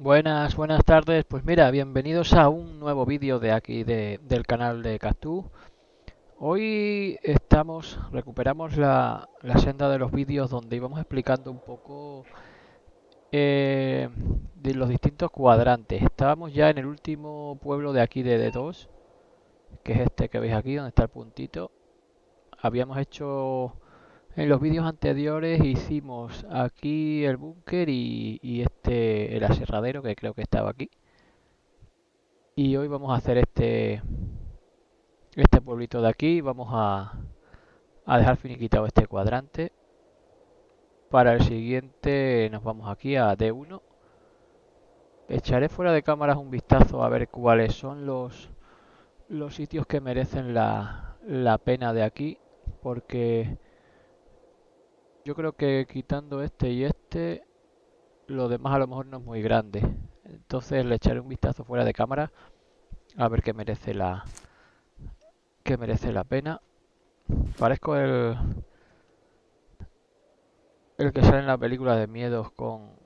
Buenas tardes. Pues mira, bienvenidos a un nuevo vídeo de aquí del canal de Cactus. Hoy recuperamos la senda de los vídeos donde íbamos explicando un poco de los distintos cuadrantes. Estábamos ya en el último pueblo de aquí de D2, que es este que veis aquí, donde está el puntito. Habíamos hecho en los vídeos anteriores, hicimos aquí el búnker y el aserradero, que creo que estaba aquí. Y hoy vamos a hacer este pueblito de aquí. A dejar finiquitado este cuadrante. Para el siguiente nos vamos aquí a D1. Echaré fuera de cámaras un vistazo a ver cuáles son los sitios que merecen la pena de aquí. Porque yo creo que quitando este y este, lo demás a lo mejor no es muy grande. Entonces le echaré un vistazo fuera de cámara a ver qué merece la pena. Parezco el que sale en la película de miedos con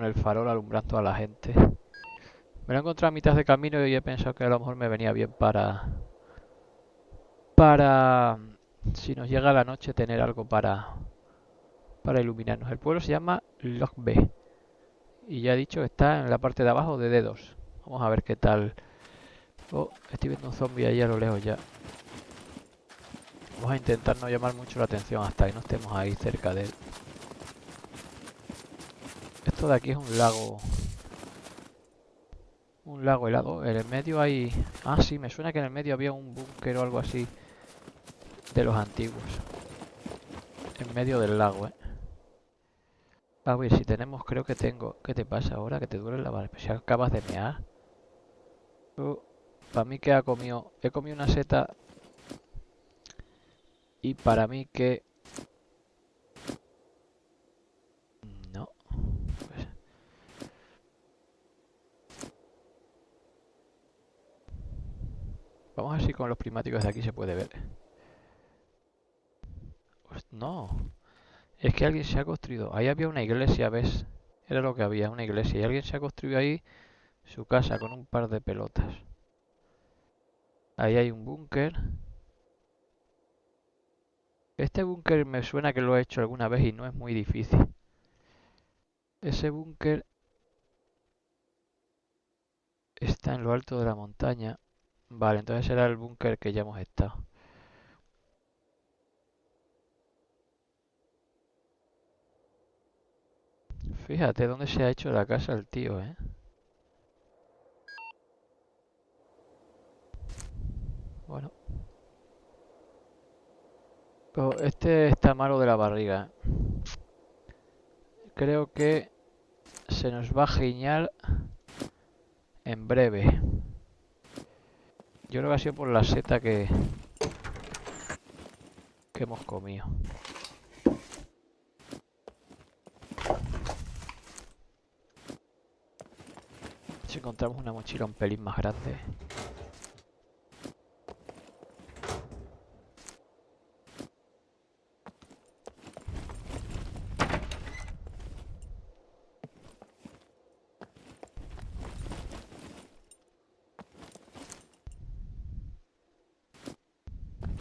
el farol alumbrando a la gente. Me lo he encontrado a mitad de camino y he pensado que a lo mejor me venía bien para si nos llega la noche, tener algo para iluminarnos. El pueblo se llama Loch B y ya he dicho que está en la parte de abajo de D2. Vamos a ver qué tal. Oh, estoy viendo un zombie ahí a lo lejos ya. Vamos a intentar no llamar mucho la atención hasta que no estemos ahí cerca de él. Esto de aquí es un lago. Un lago helado. En el medio hay... Ah, sí, me suena que en el medio había un búnker o algo así de los antiguos. En medio del lago, ¿eh? A ver, si tenemos... Creo que tengo... ¿Qué te pasa ahora? Que te duele la barriga. Si acabas de mear. Para mí que ha comido... He comido una seta. Y para mí que... No. Pues, vamos a ver si con los prismáticos de aquí se puede ver. Pues no. Es que alguien se ha construido. Ahí había una iglesia, ¿ves? Era lo que había, una iglesia. Y alguien se ha construido ahí su casa con un par de pelotas. Ahí hay un búnker. Este búnker me suena que lo he hecho alguna vez y no es muy difícil. Ese búnker está en lo alto de la montaña. Vale, entonces será el búnker que ya hemos estado. Fíjate dónde se ha hecho la casa el tío, ¿eh? Bueno, este está malo de la barriga. Creo que se nos va a giñar en breve. Yo creo que ha sido por la seta que hemos comido. Si encontramos una mochila un pelín más grande.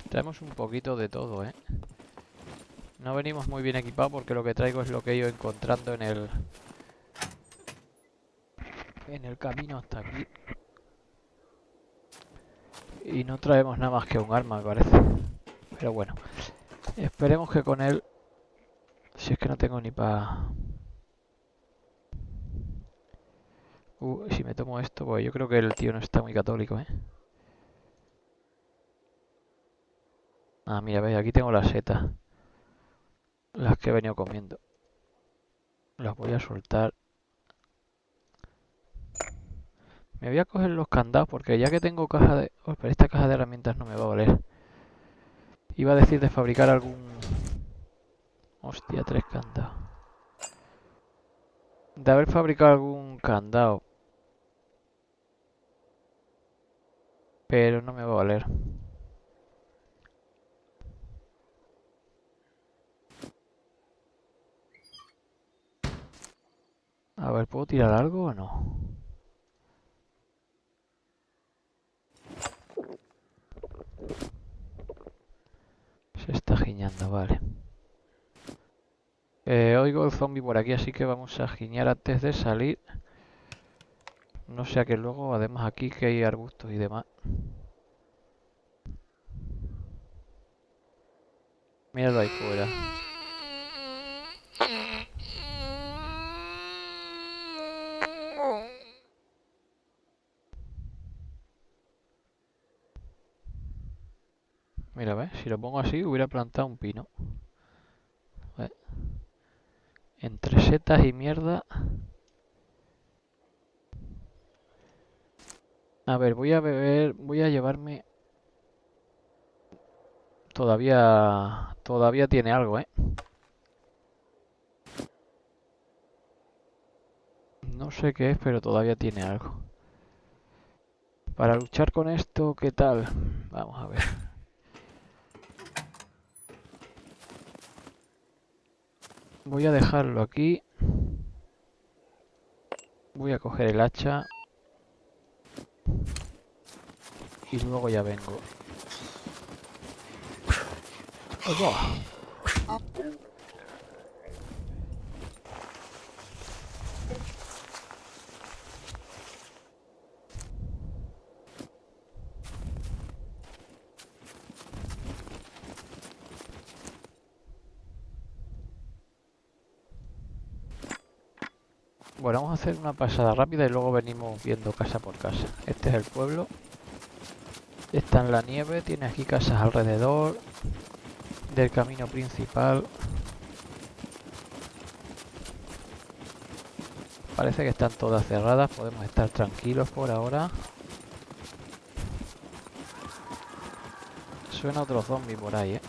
Traemos un poquito de todo, ¿eh? No venimos muy bien equipados porque lo que traigo es lo que he ido encontrando en el camino hasta aquí. Y no traemos nada más que un arma, me parece. Pero bueno, esperemos que con él... Si es que no tengo ni para... si me tomo esto, pues yo creo que el tío no está muy católico, ¿eh? Ah, mira, veis, aquí tengo las setas. Las que he venido comiendo. Las voy a soltar. Me voy a coger los candados porque ya que tengo caja de... Oh, pero esta caja de herramientas no me va a valer. Iba a decir de fabricar algún... Hostia, tres candados. De haber fabricado algún candado. Pero no me va a valer. A ver, ¿puedo tirar algo o no? Se está giñando, vale. Oigo el zombie por aquí, así que vamos a giñar antes de salir. No sea que luego, además aquí que hay arbustos y demás. Míralo ahí fuera. Mira, ¿ves? Si lo pongo así, hubiera plantado un pino. ¿Ves? Entre setas y mierda. A ver, voy a beber, voy a llevarme... Todavía tiene algo, ¿eh? No sé qué es, pero todavía tiene algo. Para luchar con esto, ¿qué tal? Vamos a ver. Voy a dejarlo aquí. Voy a coger el hacha. Y luego ya vengo. ¡Opa! Bueno, vamos a hacer una pasada rápida y luego venimos viendo casa por casa. Este es el pueblo. Está en la nieve, tiene aquí casas alrededor del camino principal. Parece que están todas cerradas, podemos estar tranquilos por ahora. Suena otro zombie por ahí, ¿eh?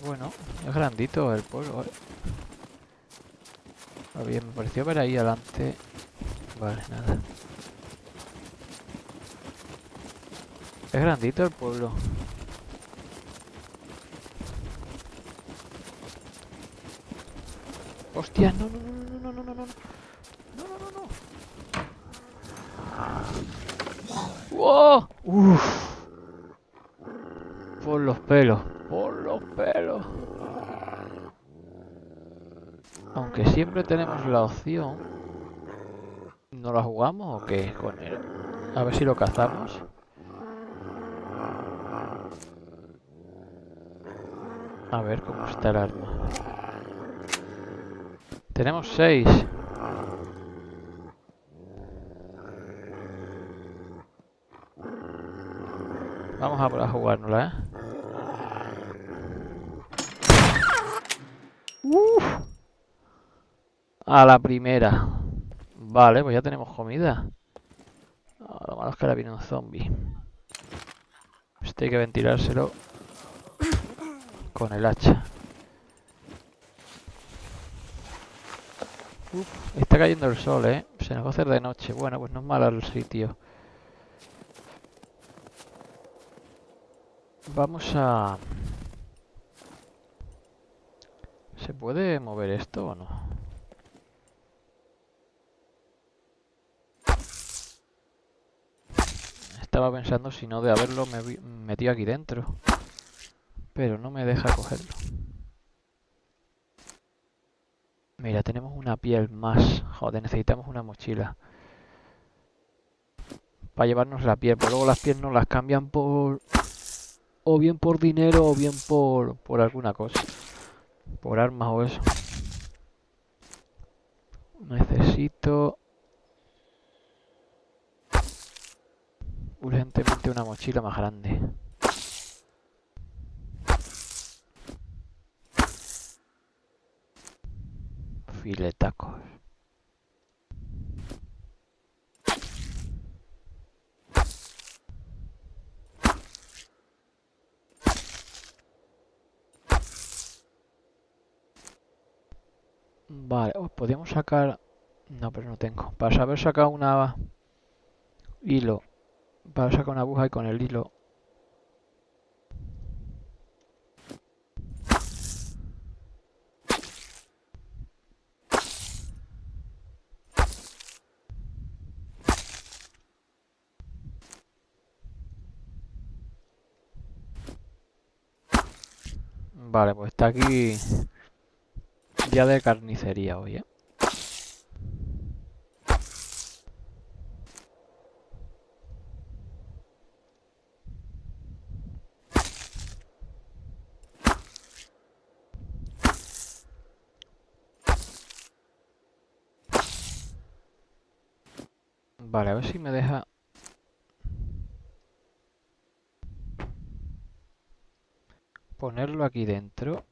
Bueno, es grandito el pueblo, ¿eh? Bien, me pareció ver ahí adelante. Vale, nada. Es grandito el pueblo. ¡Hostia! ¡No, no, no, no, no, no, no, no! ¡No, no, no, no! ¡Wow! ¡Uf! Por los pelos. Por los pelos. Aunque siempre tenemos la opción. ¿No la jugamos o qué con él? A ver si lo cazamos. A ver cómo está el arma. Tenemos 6. Vamos a jugárnosla, ¿eh? ¡Uf! A la primera. Vale, pues ya tenemos comida. Lo malo es que ahora viene un zombie. Este hay que ventilárselo con el hacha. Uf, está cayendo el sol, ¿eh? Se nos va a hacer de noche. Bueno, pues no es malo el sitio. Vamos a... ¿Se puede mover esto o no? Estaba pensando si no de haberlo metido aquí dentro. Pero no me deja cogerlo. Mira, tenemos una piel más. Joder, necesitamos una mochila. Para llevarnos la piel. Pero luego las pieles nos las cambian por... O bien por dinero o bien por alguna cosa. Por armas o eso. Necesito... urgentemente una mochila más grande. Filetacos. Vale, podríamos sacar... No, pero no tengo. Para saber sacar una... hilo. Para sacar una aguja y con el hilo... Vale, pues está aquí día de carnicería hoy, ¿eh? Vale, a ver si me deja ponerlo aquí dentro.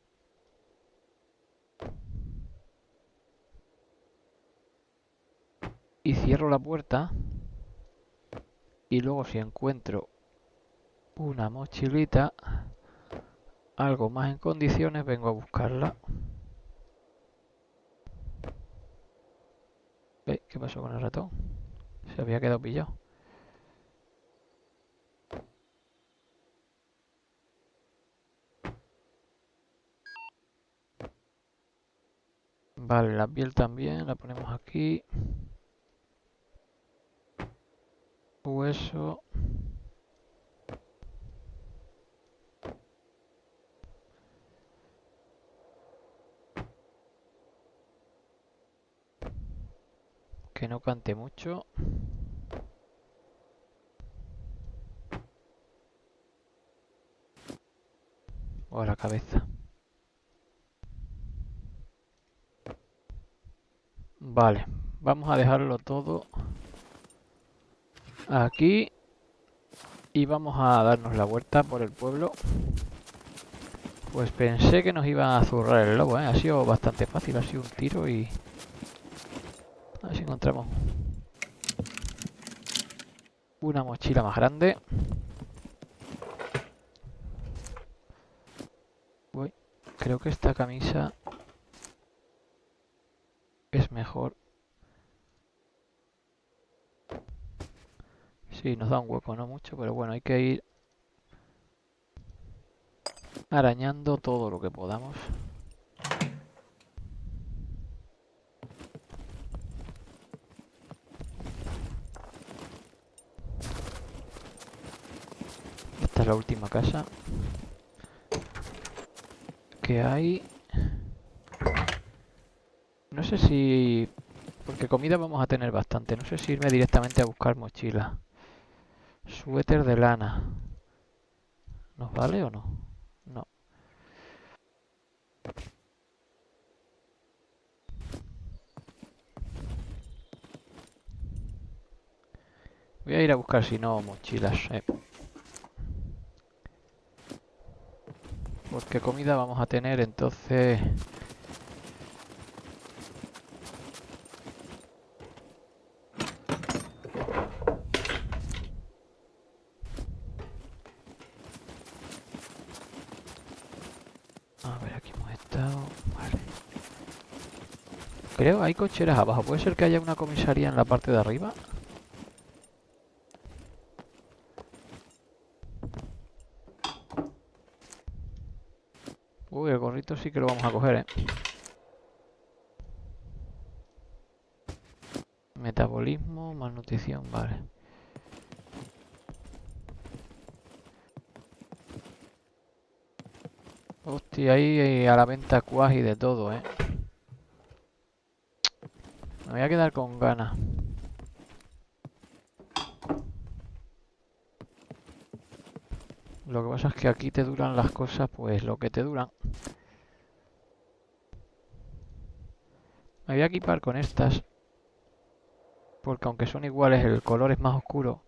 Y cierro la puerta. Y luego si encuentro una mochilita, algo más en condiciones, vengo a buscarla. ¿Qué pasó con el ratón? Se había quedado pillado. Vale, la piel también, la ponemos aquí. Hueso. Que no cante mucho. O a la cabeza. Vale, vamos a dejarlo todo aquí. Y vamos a darnos la vuelta por el pueblo. Pues pensé que nos iba a zurrar el lobo, ¿eh? Ha sido bastante fácil, ha sido un tiro y... A ver si encontramos una mochila más grande. Uy, creo que esta camisa es mejor. Sí, nos da un hueco, no mucho, pero bueno, hay que ir arañando todo lo que podamos. Esta es la última casa que hay. No sé si... Porque comida vamos a tener bastante. No sé si irme directamente a buscar mochila. Suéter de lana. ¿Nos vale o no? No. Voy a ir a buscar si no mochilas. Porque comida vamos a tener, entonces... A ver, aquí hemos estado... Vale. Creo hay cocheras abajo. ¿Puede ser que haya una comisaría en la parte de arriba? Uy, el gorrito sí que lo vamos a coger, ¿eh? Metabolismo, malnutrición, vale. Hostia, ahí a la venta cuaj y de todo, ¿eh? Me voy a quedar con ganas. Lo que pasa es que aquí te duran las cosas, pues lo que te duran. Me voy a equipar con estas. Porque aunque son iguales, el color es más oscuro.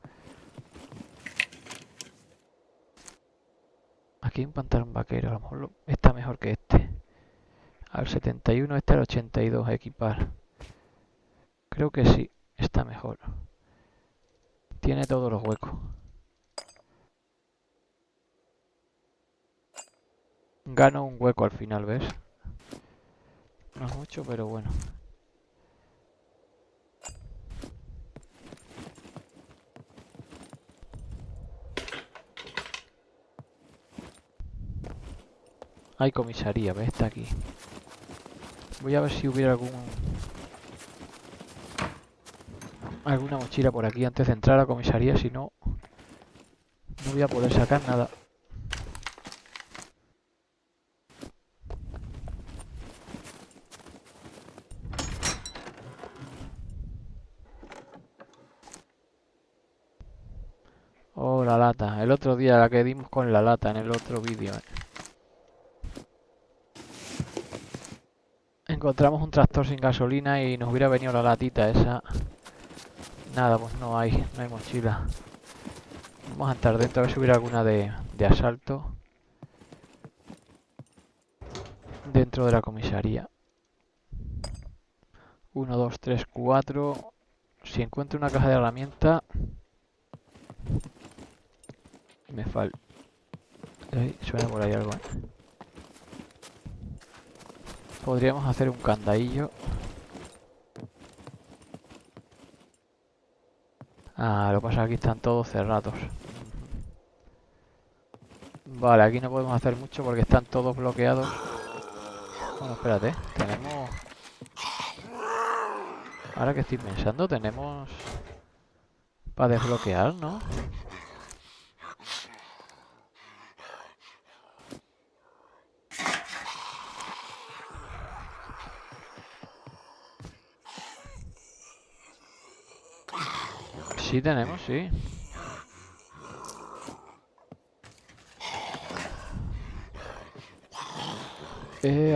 Aquí hay un pantalón vaquero, a lo mejor está mejor que este. Al 71, este al 82, a equipar. Creo que sí, está mejor. Tiene todos los huecos. Gano un hueco al final, ¿ves? No es mucho, pero bueno. Hay comisaría, ¿ves? Está aquí. Voy a ver si hubiera alguna mochila por aquí antes de entrar a la comisaría, si no, no voy a poder sacar nada. la lata. El otro día la que dimos con la lata en el otro vídeo. Encontramos un tractor sin gasolina y nos hubiera venido la latita esa. Nada, pues no hay mochila. Vamos a entrar dentro a ver si hubiera alguna de asalto dentro de la comisaría. 1, 2, 3, 4. Si encuentro una caja de herramientas, me falta. Suena por ahí algo, ¿eh? Podríamos hacer un candadillo. Ah, lo que pasa es que aquí están todos cerrados. Vale, aquí no podemos hacer mucho porque están todos bloqueados. Bueno, espérate, tenemos... Ahora que estoy pensando, tenemos... para desbloquear, ¿no? Sí tenemos, sí.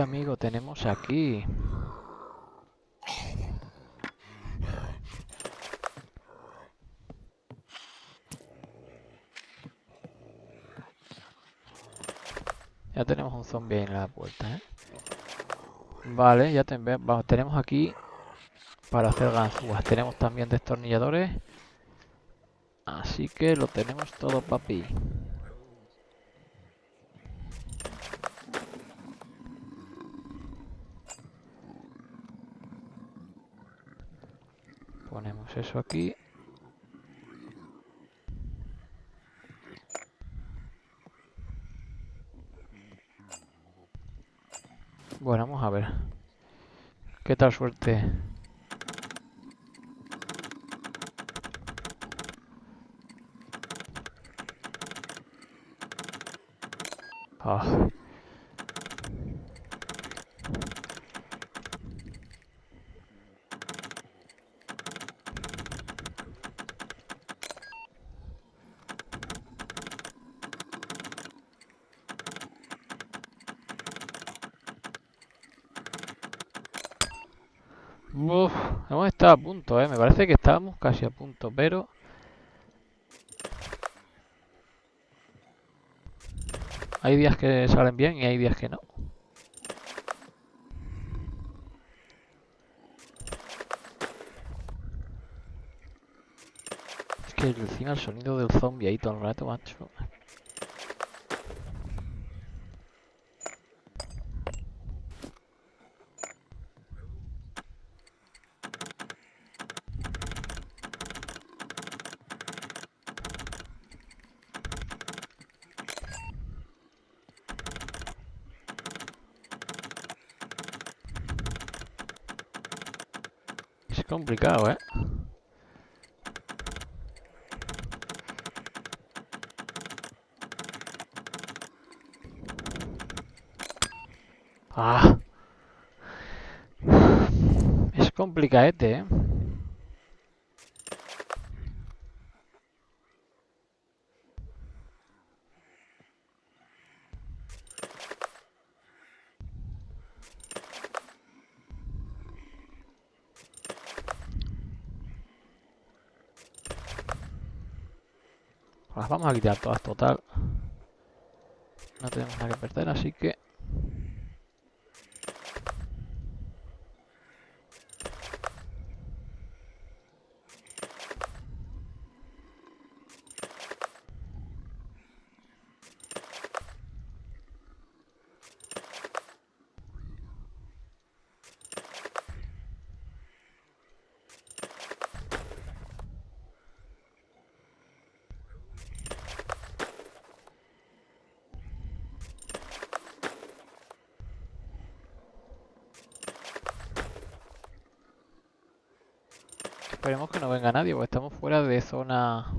Amigo, tenemos aquí... Ya tenemos un zombie ahí en la puerta, ¿eh? Vale, ya tenemos aquí para hacer ganzúas. Tenemos también destornilladores. Así que lo tenemos todo, papi. Ponemos eso aquí. Bueno, vamos a ver. ¿Qué tal suerte? Ah. Uf, hemos estado a punto, ¿eh? Me parece que estábamos casi a punto, pero... Hay días que salen bien y hay días que no. Es que encima el sonido del zombie ahí todo el rato, macho. Es complicado, ¿eh? Ah, es complicadete, ¿eh? Las vamos a quitar todas, total. No tenemos nada que perder, así que... Esperemos que no venga nadie, porque estamos fuera de zona...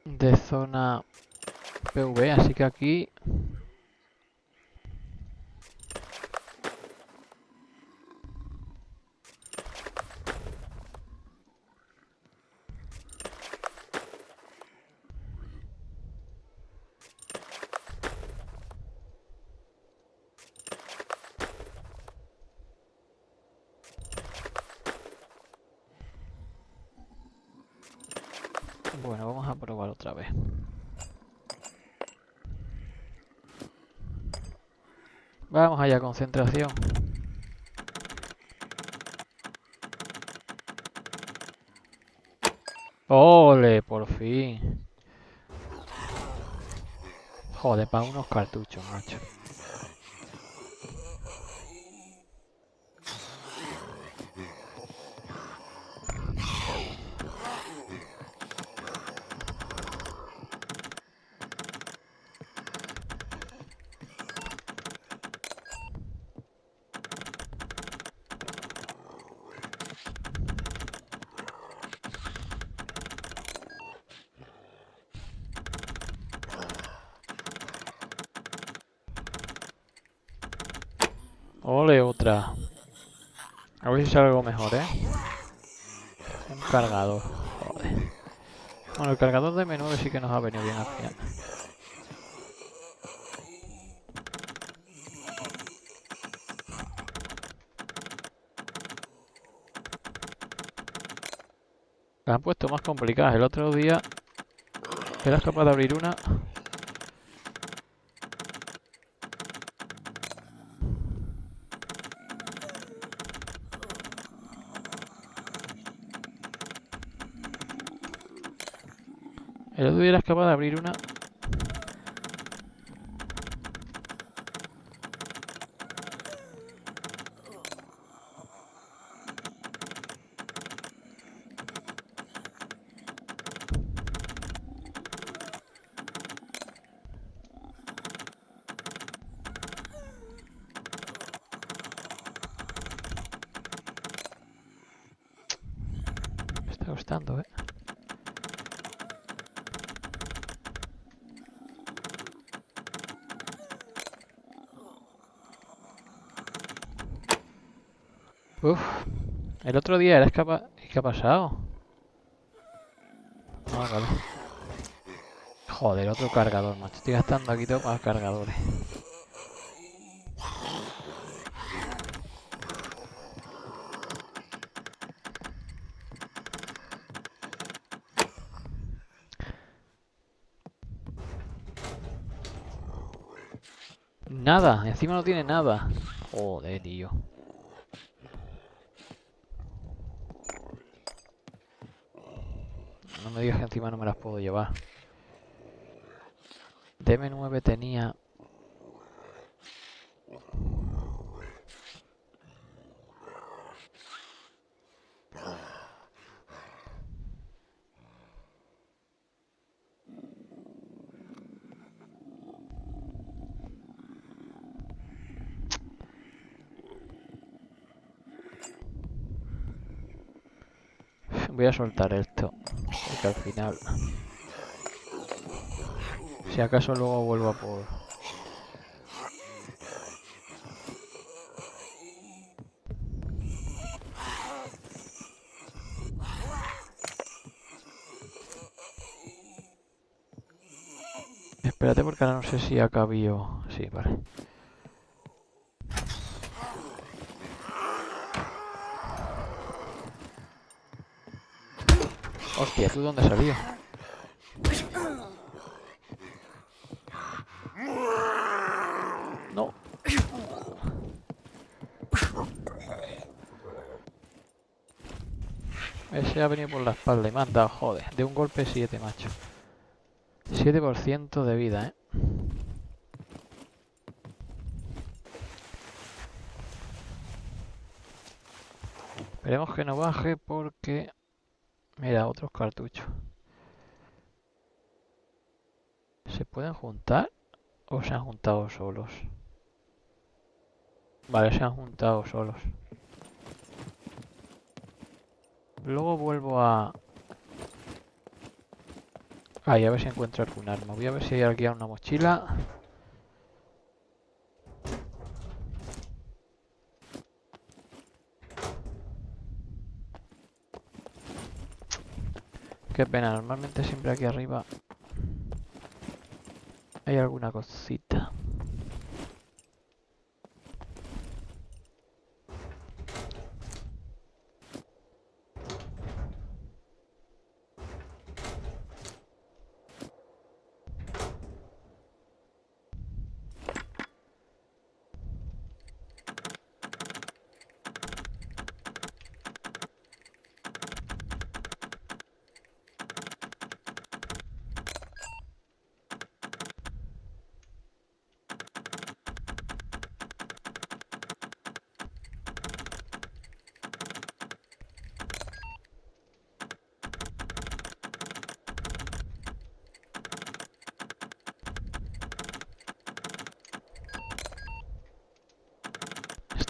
De zona PV, así que aquí... Bueno, vamos a probar otra vez. Vamos allá, concentración. ¡Ole! Por fin. Joder, para unos cartuchos, macho. Ole, otra. A ver si sale algo mejor, ¿eh? Un cargador. Joder. Bueno, el cargador de M9 sí que nos ha venido bien al final. Las han puesto más complicadas. El otro día eras capaz de abrir una. El otro día eras capaz de abrir una. Me está gustando, ¿eh? Uf. El otro día eras capaz... ¿Qué ha pasado? Ah, vale. Joder, otro cargador, macho. Estoy gastando aquí todo para cargadores. Nada, encima no tiene nada. Joder, tío. No me digas que encima no me las puedo llevar. DM9 tenía... Voy a soltar esto. Porque al final... Si acaso luego vuelvo a por... Espérate porque ahora no sé si ha cabido... Sí, vale. Hostia, ¿tú dónde has salido? No. Ese ha venido por la espalda y me han dado, joder. De un golpe 7, macho. 7% de vida, ¿eh? Esperemos que no baje porque... Mira, otros cartuchos. ¿Se pueden juntar o se han juntado solos? Vale, se han juntado solos. Luego vuelvo a... Ahí, a ver si encuentro algún arma. Voy a ver si hay aquí una mochila. Qué pena, normalmente siempre aquí arriba hay alguna cosita.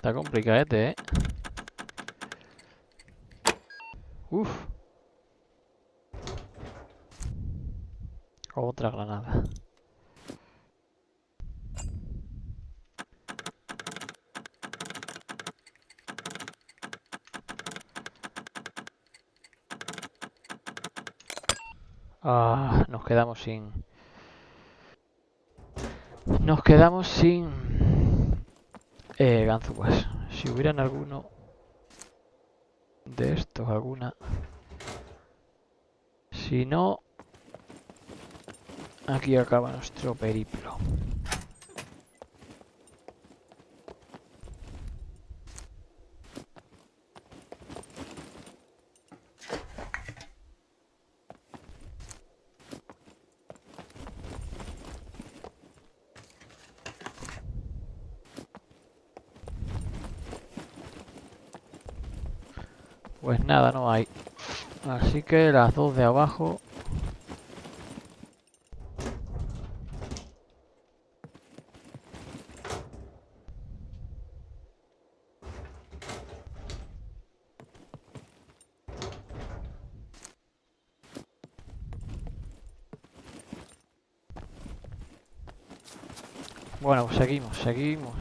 Está complicadete, ¿eh? Uf. Otra granada. Ah, nos quedamos sin... Nos quedamos sin... ganzúas. Si hubieran alguno de estos, alguna... Si no... Aquí acaba nuestro periplo. Pues nada, no hay. Así que las dos de abajo... Bueno, pues seguimos.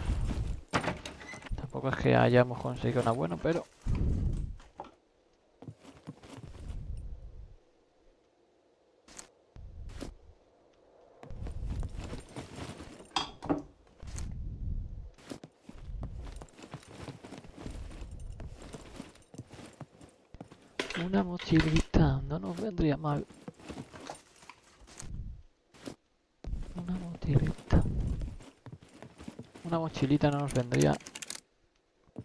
Tampoco es que hayamos conseguido nada bueno, pero... Una mochilita, no nos vendría mal. Una mochilita. Una mochilita no nos vendría,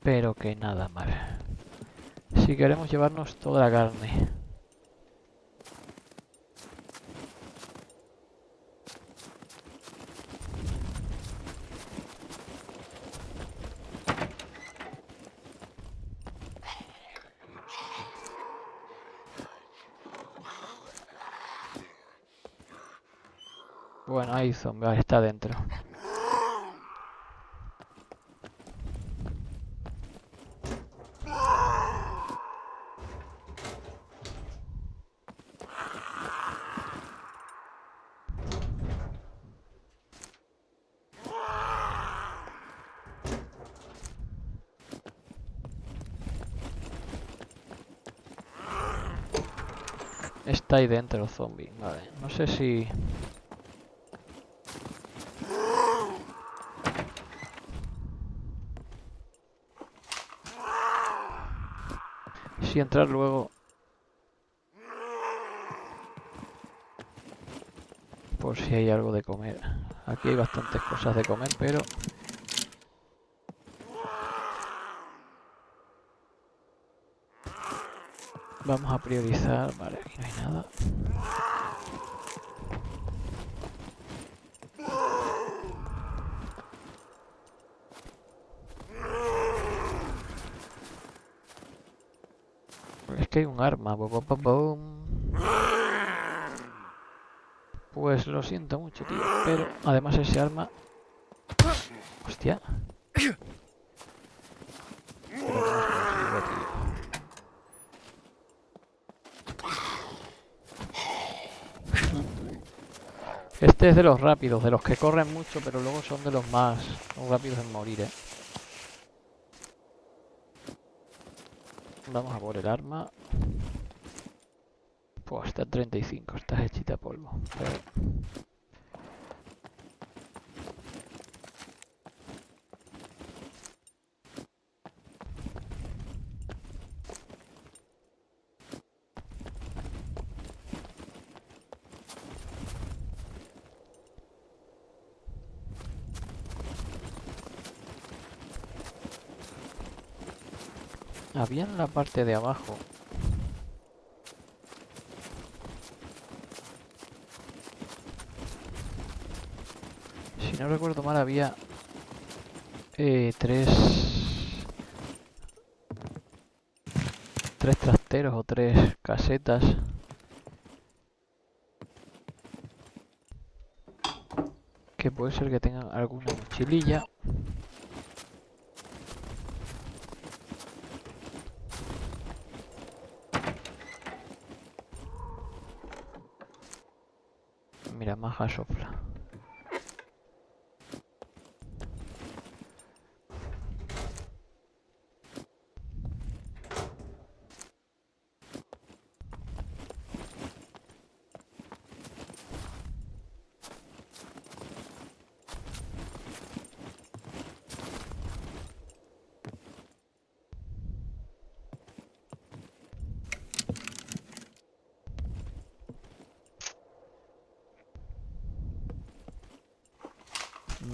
pero que nada mal. Si queremos llevarnos toda la carne. Bueno, hay zombie, vale, está dentro. Está ahí dentro el zombie, vale. No sé si... Si entrar luego... Por si hay algo de comer. Aquí hay bastantes cosas de comer, pero... Vamos a priorizar... Vale, aquí no hay nada. Es que hay un arma. Pues lo siento mucho, tío. Pero además ese arma... Hostia. Pero ¿cómo se consigue, tío? Este es de los rápidos, de los que corren mucho, pero luego son de los más rápidos en morir, ¿eh? Vamos a por el arma. Pues está en 35, está hechita polvo. Pero... Había en la parte de abajo. Si no recuerdo mal, había tres trasteros o tres casetas. Que puede ser que tengan alguna mochililla. mira, más gasofla.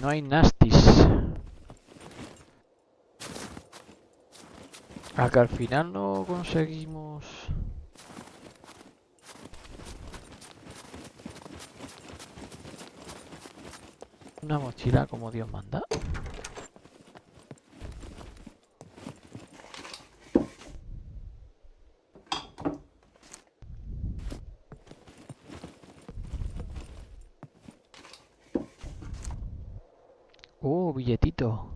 No hay nastis. A que al final no conseguimos... una mochila como Dios manda. Billetito.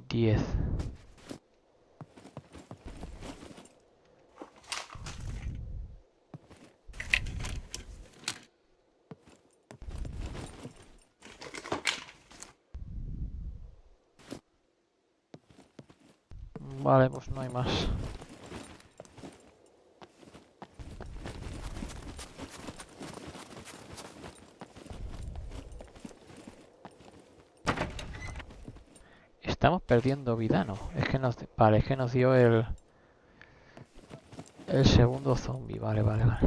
10. Vale, pues no hay más. Estamos perdiendo vida, ¿no? Es que nos... Vale, es que nos dio el segundo zombie. Vale, vale, vale.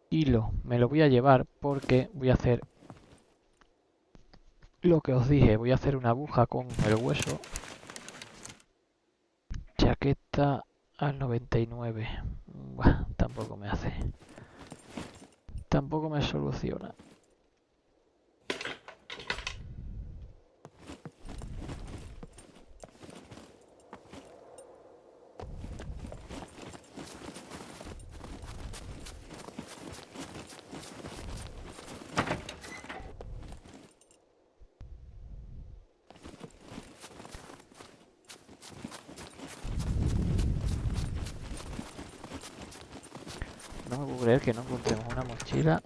Hilo. Me lo voy a llevar porque voy a hacer lo que os dije. Voy a hacer una aguja con el hueso. Chaqueta al 99. Buah, tampoco me hace. Tampoco me soluciona. No me puedo creer que no encontremos una mochila.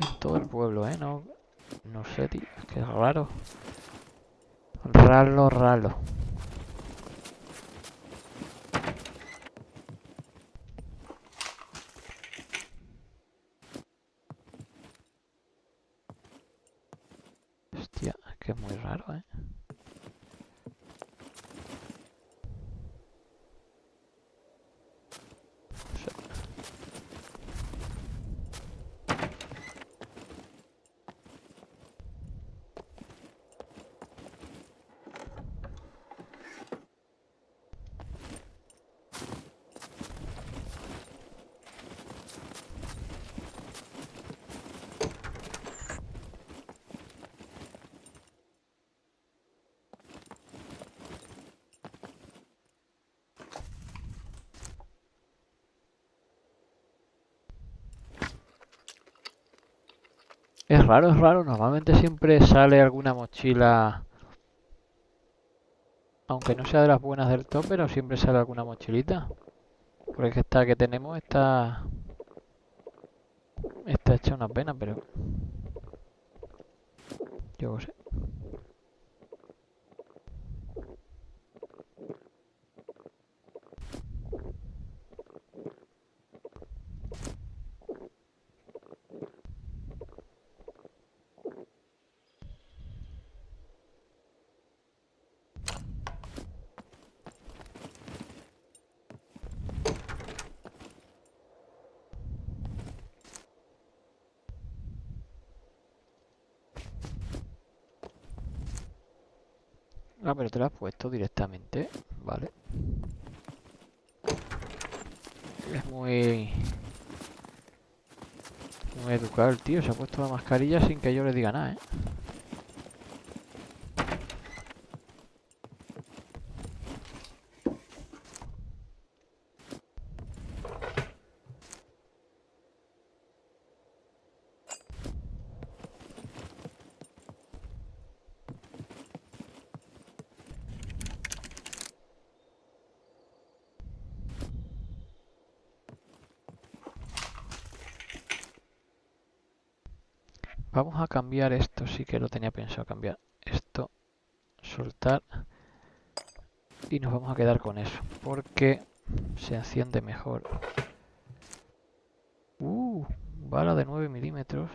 En todo el pueblo, ¿eh? No, no sé, tío. Es que es raro. Ralo, ralo. Hostia, es que es muy raro, ¿eh? Es raro, es raro. Normalmente siempre sale alguna mochila, aunque no sea de las buenas del top, pero siempre sale alguna mochilita. Porque es que esta que tenemos está hecha una pena, pero yo qué sé. Ah, pero te lo has puesto directamente. Vale. Es muy educado el tío. Se ha puesto la mascarilla sin que yo le diga nada, ¿eh? Vamos a cambiar esto, sí que lo tenía pensado cambiar. Esto, soltar. Y nos vamos a quedar con eso, porque se enciende mejor. Bala de 9 milímetros.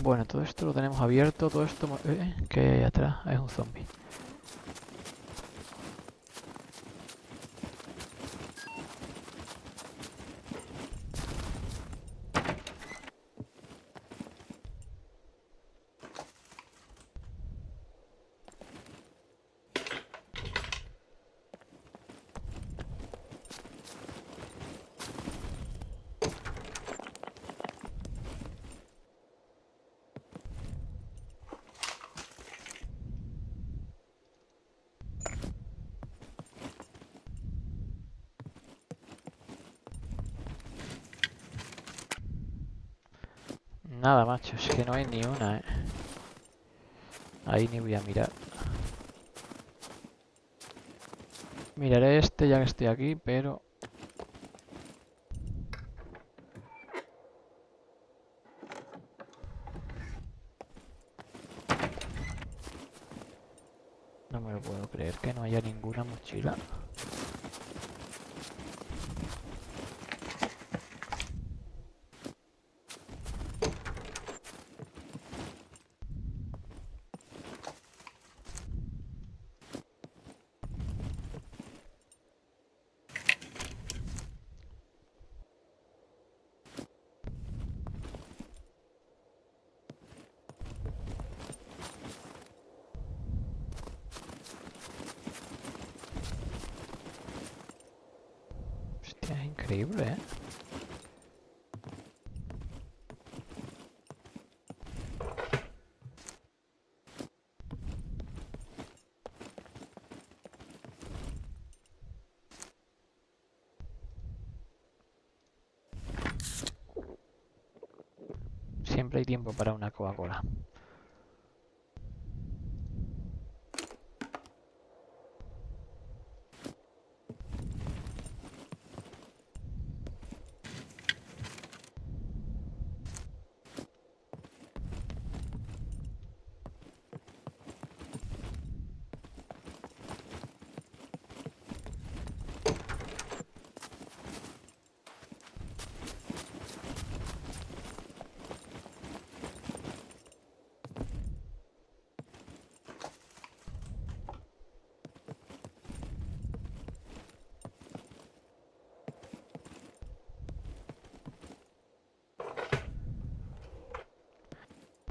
Bueno, todo esto lo tenemos abierto, todo esto... ¿qué hay ahí atrás? Es un zombie. Nada, macho, es que no hay ni una, ¿eh? Ahí ni voy a mirar. Miraré este ya que estoy aquí, pero... No me lo puedo creer que no haya ninguna mochila. Hostia, es increíble, ¿eh? Siempre hay tiempo para una Coca-Cola.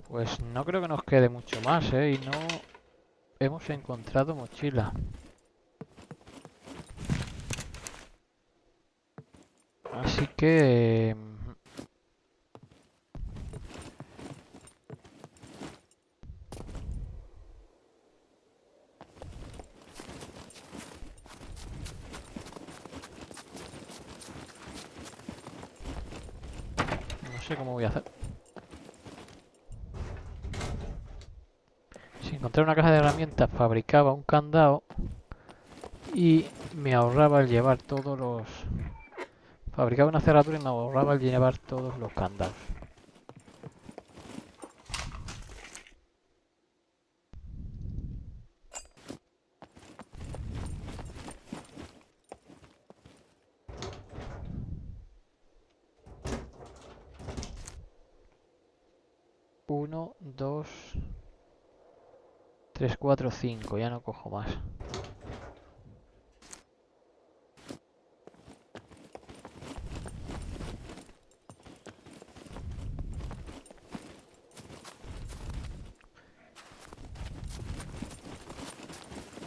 Pues no creo que nos quede mucho más, ¿eh? Y no hemos encontrado mochila. Así que... no sé cómo voy a hacer. Si encontré una caja de herramientas, fabricaba un candado y me ahorraba el llevar todos los... Fabricaba una cerradura y me ahorraba el llevar todos los candados. Uno, dos, tres, cuatro, cinco. Ya no cojo más.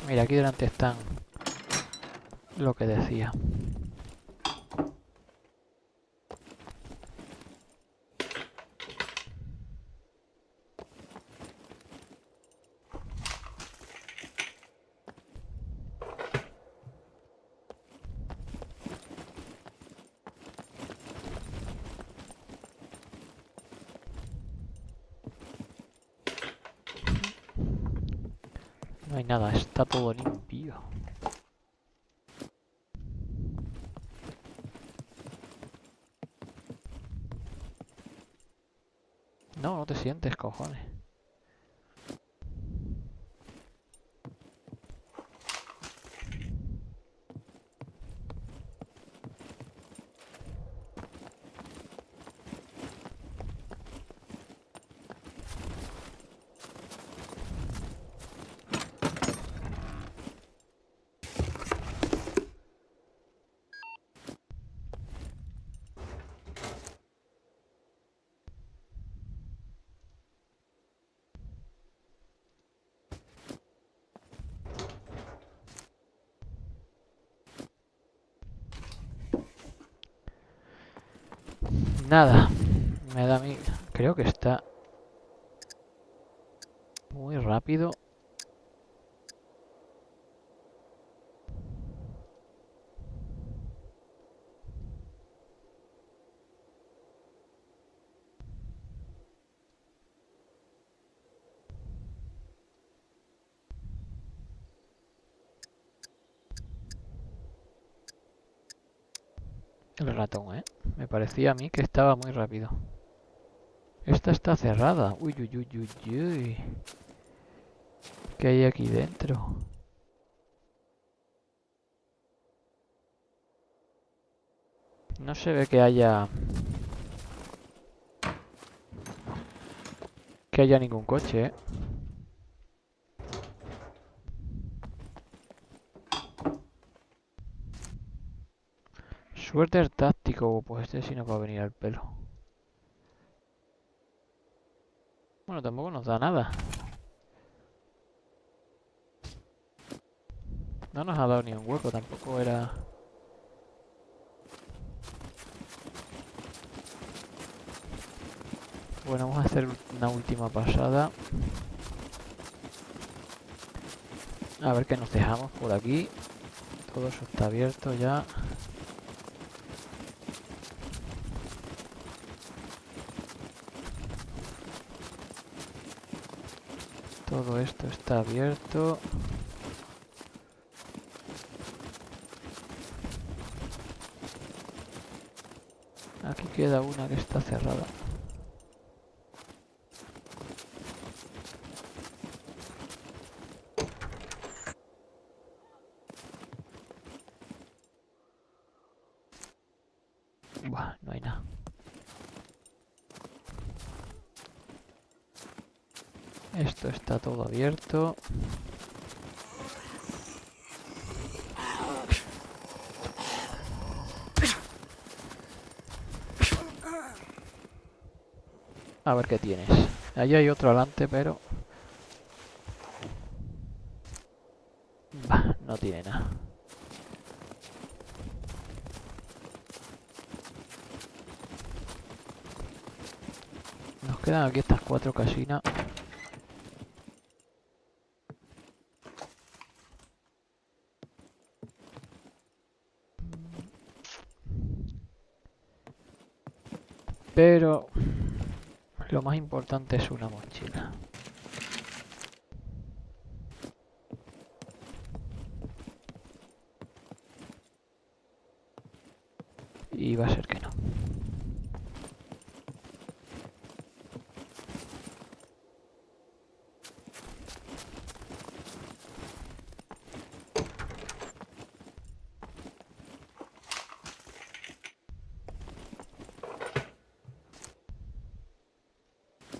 Mira, aquí delante están lo que decía. hay nada, está todo limpio. No, no te sientes, cojones. Nada, me da a mí. Creo que está muy rápido. El ratón, ¿eh? Me parecía a mí que estaba muy rápido. Esta está cerrada. Uy, uy, uy, uy, uy. ¿Qué hay aquí dentro? No se ve que haya ningún coche, ¿eh? Suéter táctico, pues este sí nos va a venir al pelo. Bueno, tampoco nos da nada. No nos ha dado ni un hueco, tampoco era... Bueno, vamos a hacer una última pasada. A ver qué nos dejamos por aquí. Todo eso está abierto ya. Todo esto está abierto. Aquí queda una que está cerrada. Buah, no hay nada. Esto está todo abierto. A ver qué tienes. Allí hay otro adelante, pero... Bah, no tiene nada. Nos quedan aquí estas 4 casinas. Pero... lo más importante es una mochila. Y va a ser que no.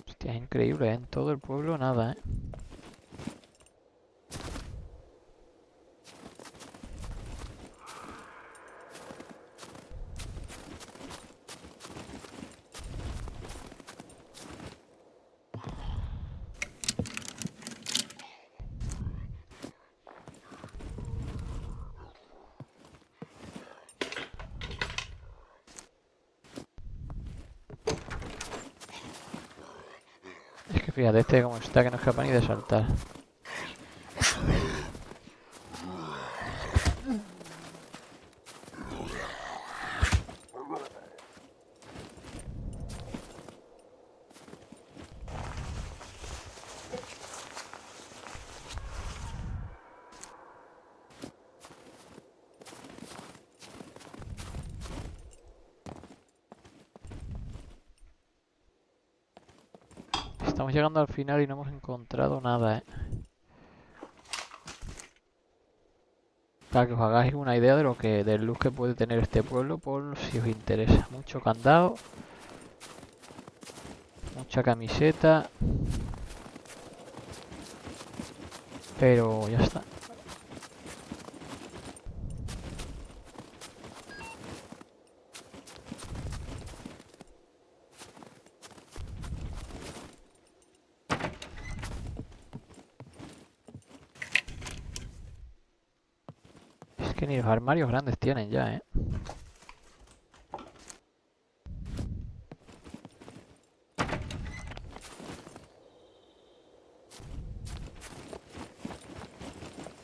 Hostia, es increíble, ¿eh? En todo el pueblo nada, ¿eh? Es que fíjate, este como está que no es capaz ni de saltar. estamos llegando al final y no hemos encontrado nada, ¿eh? Para que os hagáis una idea de lo que del look que puede tener este pueblo, por si os interesa. Mucho candado, mucha camiseta, pero ya está. Es que ni los armarios grandes tienen ya, ¿eh?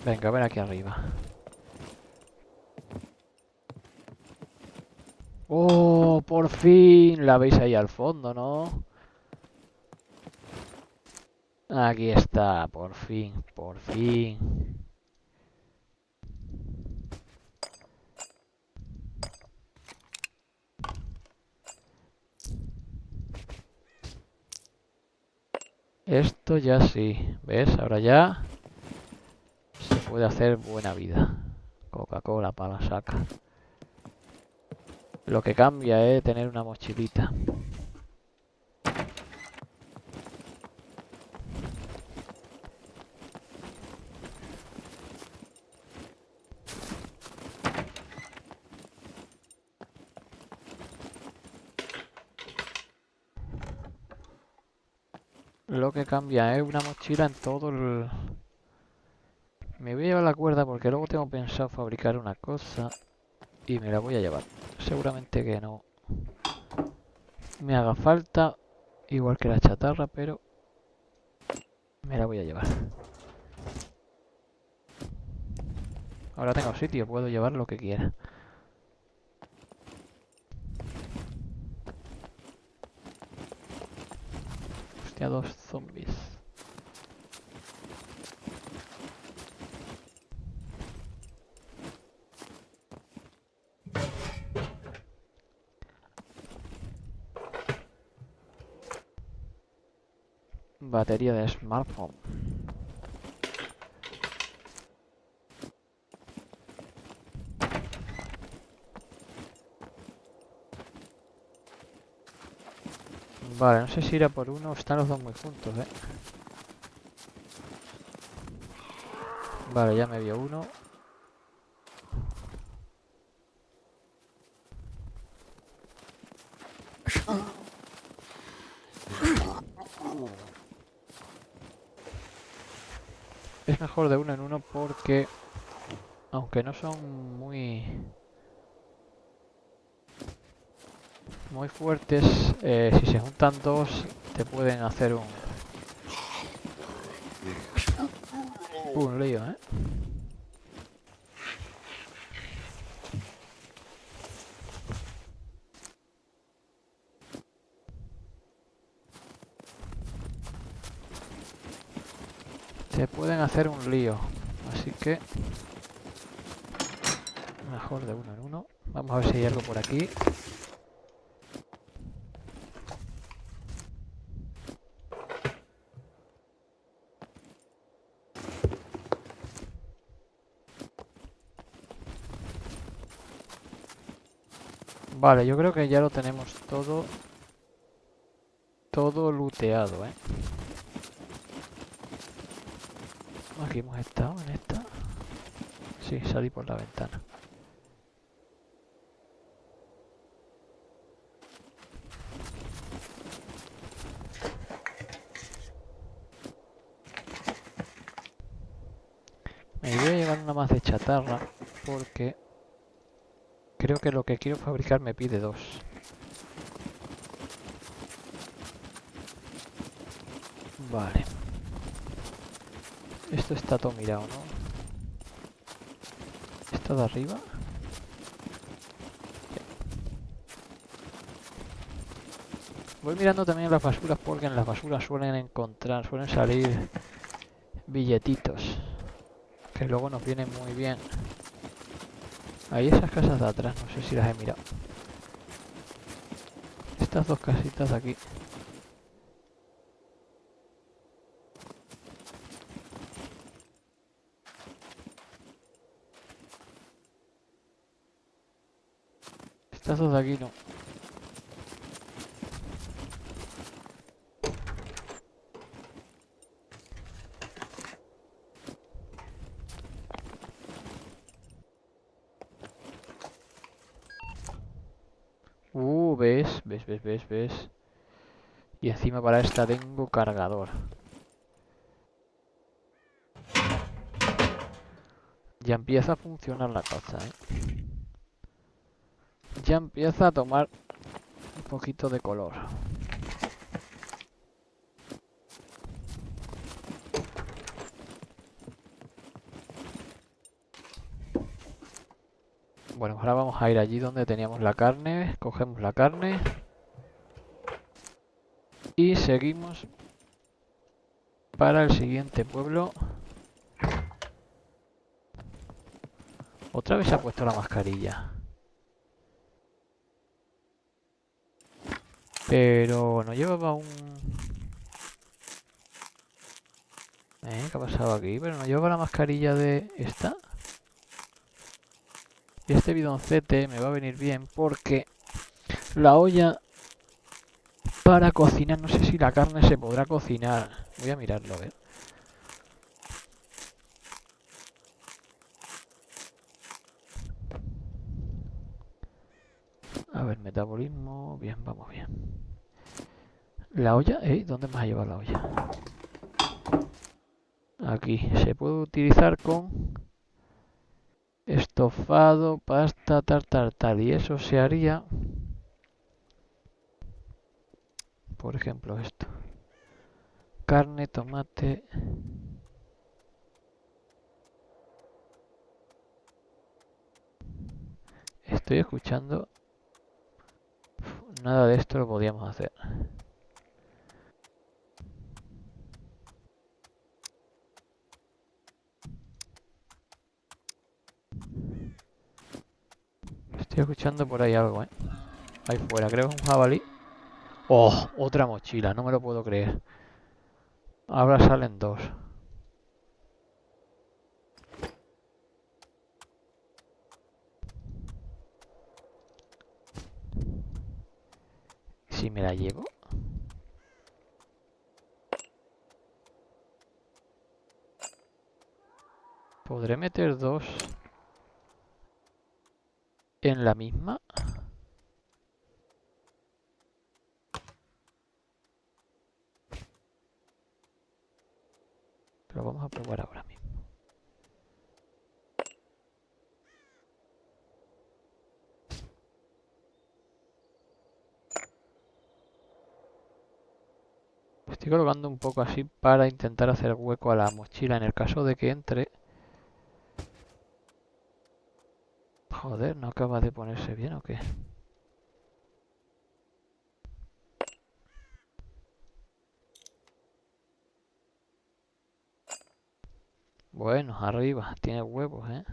Venga, a ver aquí arriba. ¡Oh! Por fin la veis ahí al fondo, ¿no? Aquí está, por fin, por fin. Esto ya sí, ¿ves? Ahora ya se puede hacer buena vida. Coca-Cola para la saca. Lo que cambia es tener una mochilita. Lo que cambia es una mochila en todo el... Me voy a llevar la cuerda porque luego tengo pensado fabricar una cosa y me la voy a llevar. Seguramente que no me haga falta, igual que la chatarra, pero me la voy a llevar. Ahora tengo sitio, puedo llevar lo que quiera. Hostia, 2 zombies. Batería de smartphone. Vale, no sé si ir a por uno, están los dos muy juntos, ¿eh? Vale, ya me vio uno. Es mejor de uno en uno porque, aunque no son muy fuertes, si se juntan dos, te pueden hacer un lío, ¿eh? Te pueden hacer un lío, así que mejor de uno en uno. Vamos a ver si hay algo por aquí. Vale, yo creo que ya lo tenemos todo looteado, ¿eh? Aquí hemos estado, en esta. Sí, salí por la ventana. Me voy a llevar una más de chatarra porque creo que lo que quiero fabricar me pide dos. Vale. Esto está todo mirado, ¿no? ¿Esto de arriba? Voy mirando también las basuras porque en las basuras suelen salir billetitos. Que luego nos vienen muy bien. Ahí esas casas de atrás, no sé si las he mirado. Estas dos casitas de aquí. Estos de aquí no. ¿Ves? Y encima para esta tengo cargador. Ya empieza a funcionar la cosa, ¿eh? Ya empieza a tomar un poquito de color. Bueno, ahora vamos a ir allí donde teníamos la carne. Cogemos la carne. Y seguimos para el siguiente pueblo. Otra vez se ha puesto la mascarilla. Pero no llevaba un... ¿Qué ha pasado aquí? Pero no llevaba la mascarilla de esta. Y este bidoncete me va a venir bien porque la olla para cocinar, no sé si la carne se podrá cocinar. Voy a mirarlo, a ver. A ver, metabolismo. Bien, vamos bien. La olla, ¿dónde me ha llevado la olla? Aquí. Se puede utilizar con estofado, pasta, tal. Y eso se haría, por ejemplo, esto. Carne, tomate. Estoy escuchando. Nada de esto lo podíamos hacer. Estoy escuchando por ahí algo, ¿eh? Ahí fuera, creo que es un jabalí. ¡Oh! Otra mochila, no me lo puedo creer. Ahora salen dos. Si me la llevo. ¿Podré meter dos en la misma? Lo vamos a probar ahora mismo. Estoy colocando un poco así para intentar hacer hueco a la mochila en el caso de que entre. Joder, ¿no acaba de ponerse bien o qué? Bueno, arriba, tiene huevos, ¿eh?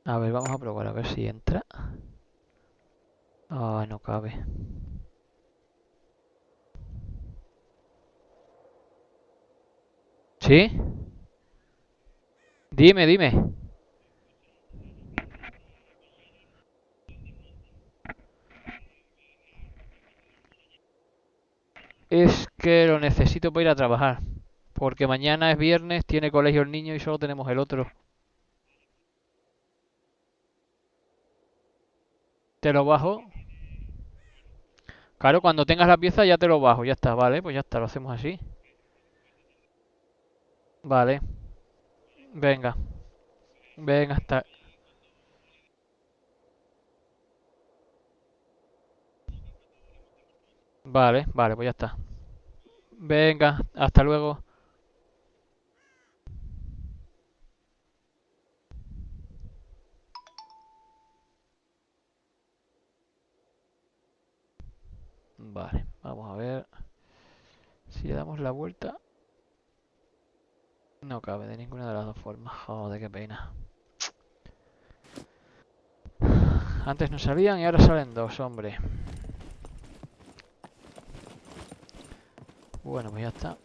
A ver, vamos a probar a ver si entra. Ah, no cabe. ¿Sí? Dime. Es que lo necesito para ir a trabajar. Porque mañana es viernes, tiene colegio el niño y solo tenemos el otro. Te lo bajo. Claro, cuando tengas la pieza ya te lo bajo. Ya está, vale, pues ya está, lo hacemos así. Vale. Venga. Venga, hasta... Vale, pues ya está. Venga, hasta luego. Vale, vamos a ver. Si le damos la vuelta... No cabe de ninguna de las dos formas. Joder, qué pena. Antes no salían y ahora salen dos, hombre. Bueno, pues ya está.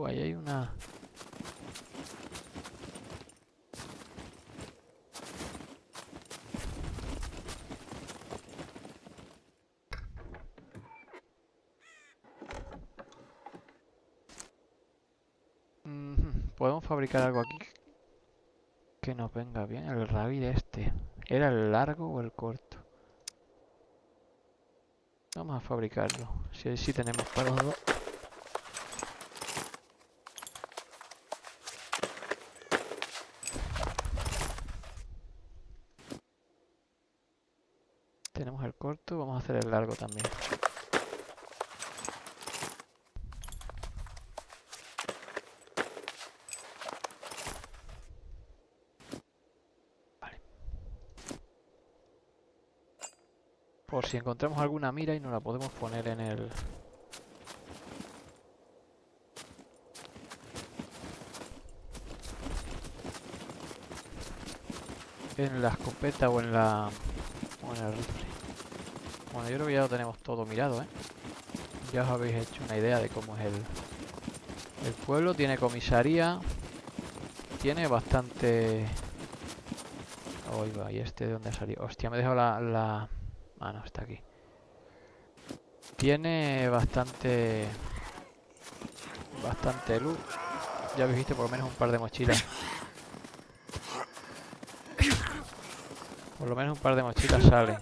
Ahí hay una... Podemos fabricar algo aquí que nos venga bien. El rabil este. ¿Era el largo o el corto? Vamos a fabricarlo. Si tenemos para los dos. Tenemos el corto, vamos a hacer el largo también. Vale. Por si encontramos alguna mira y nos la podemos poner en el... en la escopeta o en la... o en el rifle. Bueno, yo creo que ya lo tenemos todo mirado, ¿eh? Ya os habéis hecho una idea de cómo es el pueblo. Tiene comisaría. Tiene bastante... Oh, va, ¿y este de dónde ha salido? Hostia, me he dejado la... Ah, no, está aquí. Tiene bastante... bastante luz. Ya habéis visto por lo menos un par de mochilas. Por lo menos un par de mochilas salen.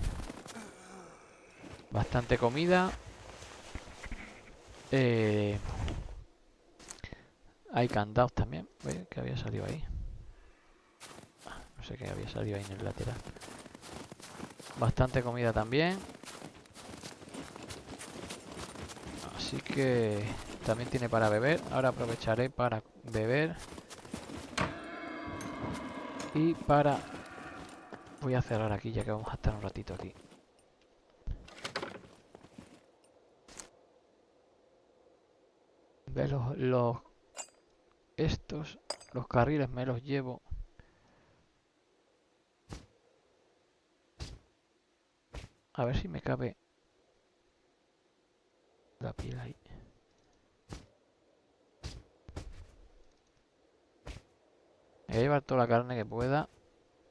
Bastante comida. Hay candados también. Oye, ¿qué había salido ahí? No sé qué había salido ahí en el lateral. Bastante comida también. Así que también tiene para beber. Ahora aprovecharé para beber. Y para... Voy a cerrar aquí ya que vamos a estar un ratito aquí. Ve estos, los carriles me los llevo. A ver si me cabe la piel ahí. Voy a llevar toda la carne que pueda.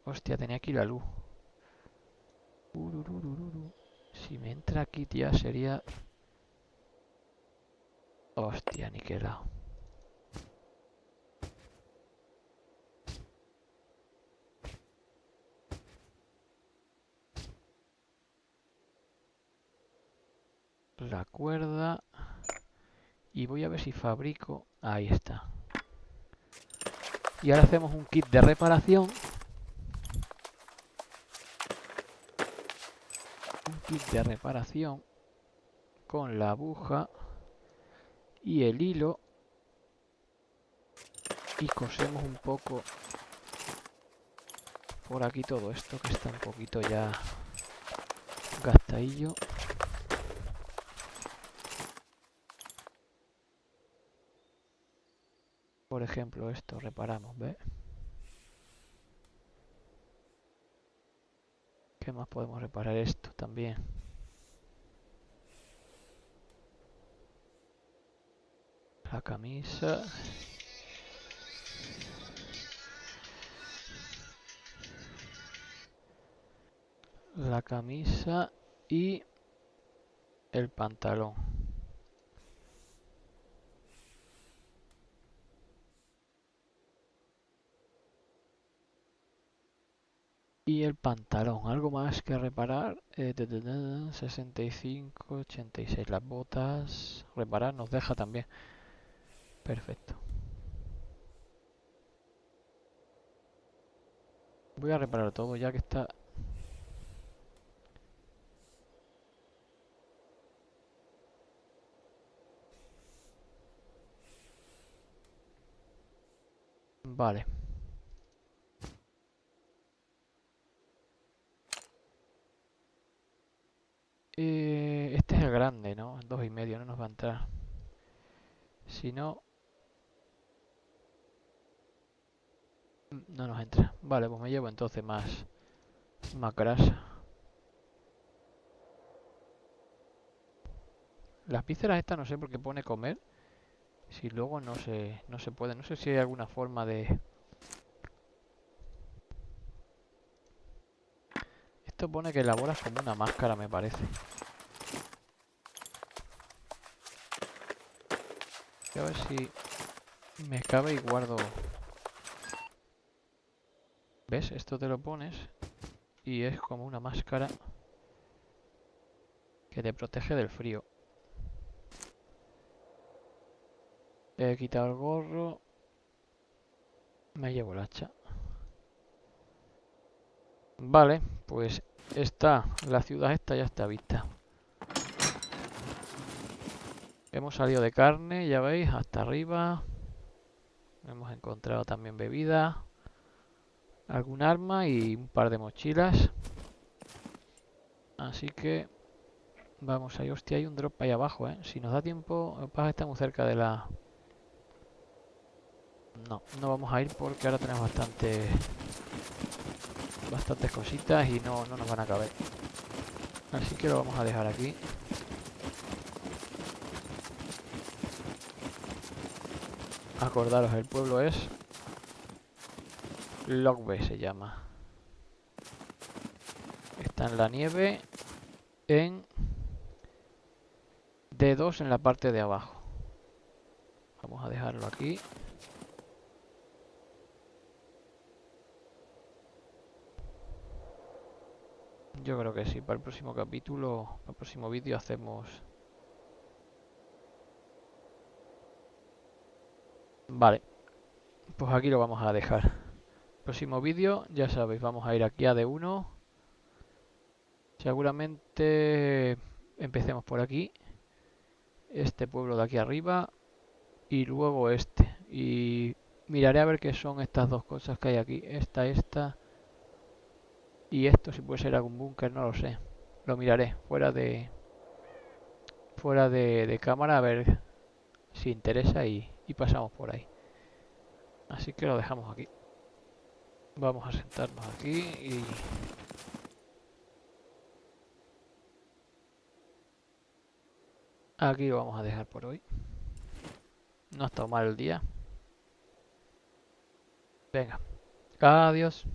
Hostia, tenía aquí la luz. Si me entra aquí, tía, sería... Hostia, niquelado. La cuerda. Y voy a ver si fabrico... Ahí está. Y ahora hacemos un kit de reparación. Un kit de reparación. Con la aguja. Y el hilo. Y cosemos un poco por aquí todo esto que está un poquito ya gastadillo. Por ejemplo, esto reparamos, ¿ves? ¿Qué más podemos reparar? Esto también. La camisa. La camisa y el pantalón. Y el pantalón. ¿Algo más que reparar? 65, 86. Las botas. Reparar nos deja también. Perfecto. Voy a reparar todo ya que está... Vale. Este es el grande, ¿no? 2,5 no nos va a entrar. Si no... No nos entra. Vale, pues me llevo entonces más grasa. Las vísceras estas no sé por qué pone comer. Si luego no se puede. No sé si hay alguna forma de... Esto pone que elaboras como una máscara, me parece. Voy a ver si... Me cabe y guardo. ¿Ves? Esto te lo pones y es como una máscara que te protege del frío. He quitado el gorro. Me llevo el hacha. Vale, pues la ciudad esta ya está vista. Hemos salido de carne, ya veis, hasta arriba. Hemos encontrado también bebida, algún arma y un par de mochilas. Así que vamos ahí. Hostia, hay un drop ahí abajo, ¿eh? Si nos da tiempo, el paja está muy cerca de la... No, no vamos a ir porque ahora tenemos bastantes cositas y no nos van a caber. Así que lo vamos a dejar aquí. Acordaros, el pueblo es Logbe, se llama. Está en la nieve, en D2 en la parte de abajo. Vamos a dejarlo aquí. Yo creo que sí, para el próximo capítulo, para el próximo vídeo hacemos... Vale, pues aquí lo vamos a dejar. Próximo vídeo, ya sabéis, vamos a ir aquí a D1. Seguramente empecemos por aquí. Este pueblo de aquí arriba. Y luego este. Y miraré a ver qué son estas dos cosas que hay aquí. Esta. Y esto, si puede ser algún búnker, no lo sé. Lo miraré fuera de cámara a ver si interesa y pasamos por ahí. Así que lo dejamos aquí. Vamos a sentarnos aquí y... Aquí lo vamos a dejar por hoy. No ha estado mal el día. Venga. Adiós.